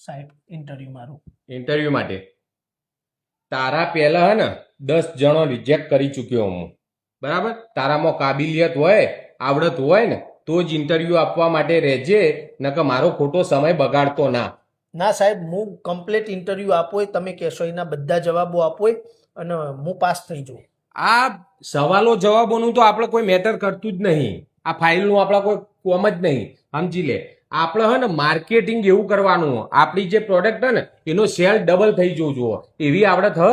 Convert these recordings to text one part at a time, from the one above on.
સાહેબ ઇન્ટરવ્યુ મારું. ઇન્ટરવ્યુ માટે તારા પહેલા હે ને 10 જણો રિજેક્ટ કરી ચૂક્યો હું. બરાબર? તારામાં કાબિલિયત હોય, આવડત હોય ને તો જ ઇન્ટરવ્યુ આપવા માટે રહેજે, નકર મારો ખોટો સમય બગાડતો ના. ના સાહેબ, હું કમ્પ્લીટ ઇન્ટરવ્યુ આપો, તમે કહેશો એના બધા જવાબો આપો અને હું પાસ થઈ જાઉં. આ સવાલો જવાબોનું તો આપણે કોઈ મેટર કરતું જ નહીં. આ ફાઇલનું આપણા કોઈ કોમ જ નહીં. સમજી લે, આપણે હે ને માર્કેટિંગ એવું કરવાનું, આપણી જે પ્રોડક્ટ હે ને એનો સેલ ડબલ થઈ જવું જોઈએ એવી આવડત હ.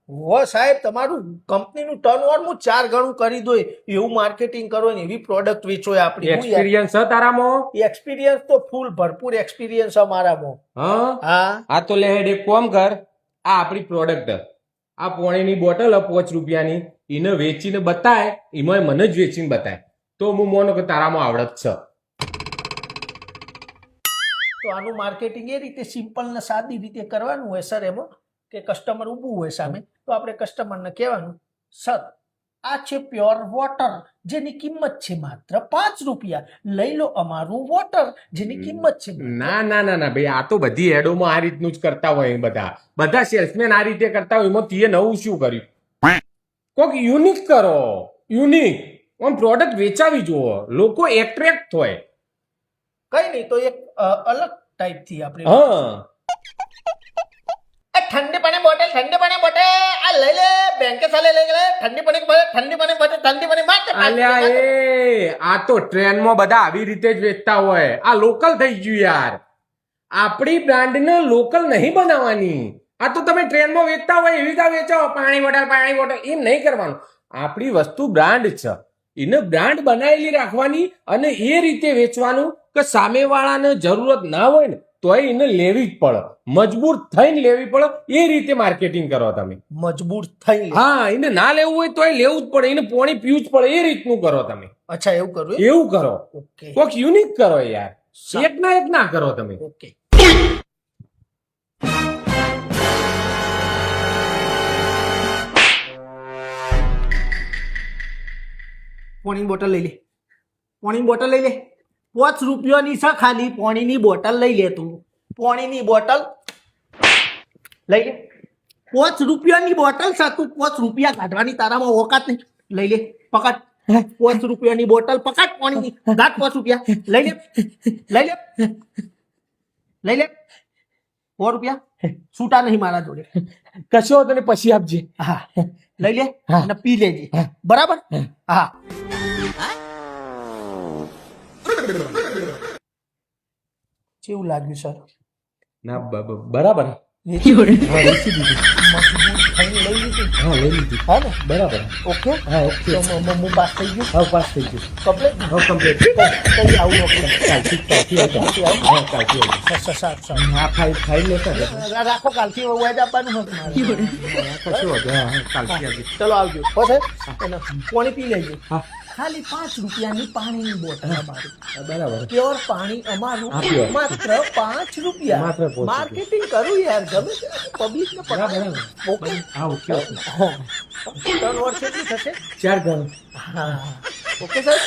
હો સાહેબ, તમારું કંપનીનું ટર્નઓવર હું 4 ગણું કરી દો એવું માર્કેટિંગ કરો ને એવી પ્રોડક્ટ વેચો આપણી. એક્સપિરિયન્સ હ તારામાં? એક્સપિરિયન્સ તો ફૂલ ભરપૂર એક્સપિરિયન્સ અમારામાં. હા, આ તો લે હેડ એક કામ કર, આ આપણી પ્રોડક્ટ આ પાણીની બોટલ 5 રૂપિયાની, એને વેચીને બતાય, એમાં મને જ વેચીને બતાય તો હું મોનો કે તારામાં આવડત છે. તો આનું માર્કેટિંગ એ રીતે સિમ્પલ ને સાદી રીતે કરવાનું હોય સર. એમાં કે કસ્ટમર ઊભું હોય સામે તો આપણે કસ્ટમરને કહેવાનું, સર આ છે પ્યોર વોટર જેની કિંમત છે માત્ર 5 રૂપિયા, લઈ લો અમારું વોટર જેની કિંમત છે. ના ના ના ના ભાઈ, આ તો બધી એડોમાં આ રીતનું જ કરતા હોય. બધા સેલ્સમેન આ રીતે કરતા હોય. એમાં તીએ નવું શું કર્યું? કોક યુનિક કરો, યુનિક. આમ પ્રોડક્ટ વેચાવી જુઓ, લોકો એટ્રેક્ટ થાય. કઈ નહીં, તો એક અલગ ટાઈપ થી આપણે ઠંડી પાણી બોટલ આ લઈ લે, બેંકે સાલે લઈ લે, ઠંડી પાણી અલ્યા એ આ તો ટ્રેનમાં બધા આવી રીતે જ વેચતા હોય. આ લોકલ થઈ ગયું યાર. આપણી બ્રાન્ડને લોકલ નહીં બનાવવાની. આ તો તમે ટ્રેનમાં વેચતા હોય એવી રીતે વેચો, પાણી બોટલ એમ નહીં કરવાનું. આપણી વસ્તુ બ્રાન્ડ છે, એને બ્રાન્ડ બનાવેલી રાખવાની અને એ રીતે વેચવાનું કે સામેવાળાને જરૂરત ના હોય ને તોય એને લેવી જ પડે, મજબૂર થઈને લેવી પડે. એ રીતે માર્કેટિંગ કરો તમે. મજબૂર થઈ? હા, એને ના લેવું હોય તોય લેવું જ પડે, એને પાણી પીવું જ પડે. એ રીતનું કરો તમે. અચ્છા, એવું કરું? એવું કરો. ઓકે, કોક યુનિક કરો યાર. એક ના કરો તમે. ઓકે. પાણીની બોટલ લઈ લે, 5 રૂપિયાની છે ખાલી. પાણીની બોટલ લઈ લે તું. પાણીની બોટલ લઈ લે. 5 રૂપિયાની બોટલ છે, તું 5 રૂપિયા કાઢવાની તારામાં ઓકાત નહીં. લઈ લે, પકડ. 5 રૂપિયાની બોટલ પકડ, પાણીની ગાંઠ. 5 રૂપિયા લઈ લે. 100 રૂપિયા છૂટા નહીં મારા જોડે. કશો તને પછી આપજે. હા, લઈ લે અને પી લેજે. બરાબર? હા. કેવું લાગ્યું સર? ના બરાબર. લઈ લીધું? હા ને? બરાબર. ઓકે. હા, ઓકે. હું પાસ થઈ ગયું? હા, પાસ થઈ ગયું. કમ્પ્લીટ? કઈ આવું નોકરી? કાલથી ફાઇલ લેતા રાખો, કાલથી વાજ આપવાનું હતું. કશું હતું. કાલથી આવજો. ચલો આવજો. પછી પાણી પી લેજો. ખાલી 5 રૂપિયાની પાણીની બોટલ અમારી. બરાબર. પ્યોર પાણી અમારું માત્ર 5 રૂપિયા. માત્ર 5 રૂપિયા. માર્કેટિંગ કરું યાર, ગમે પબ્લિક ને બરાબર. ઓકે. હા, ઓકે. ટર્નઓવર કેટલું થશે? 4 ગણ. હા, ઓકે સર.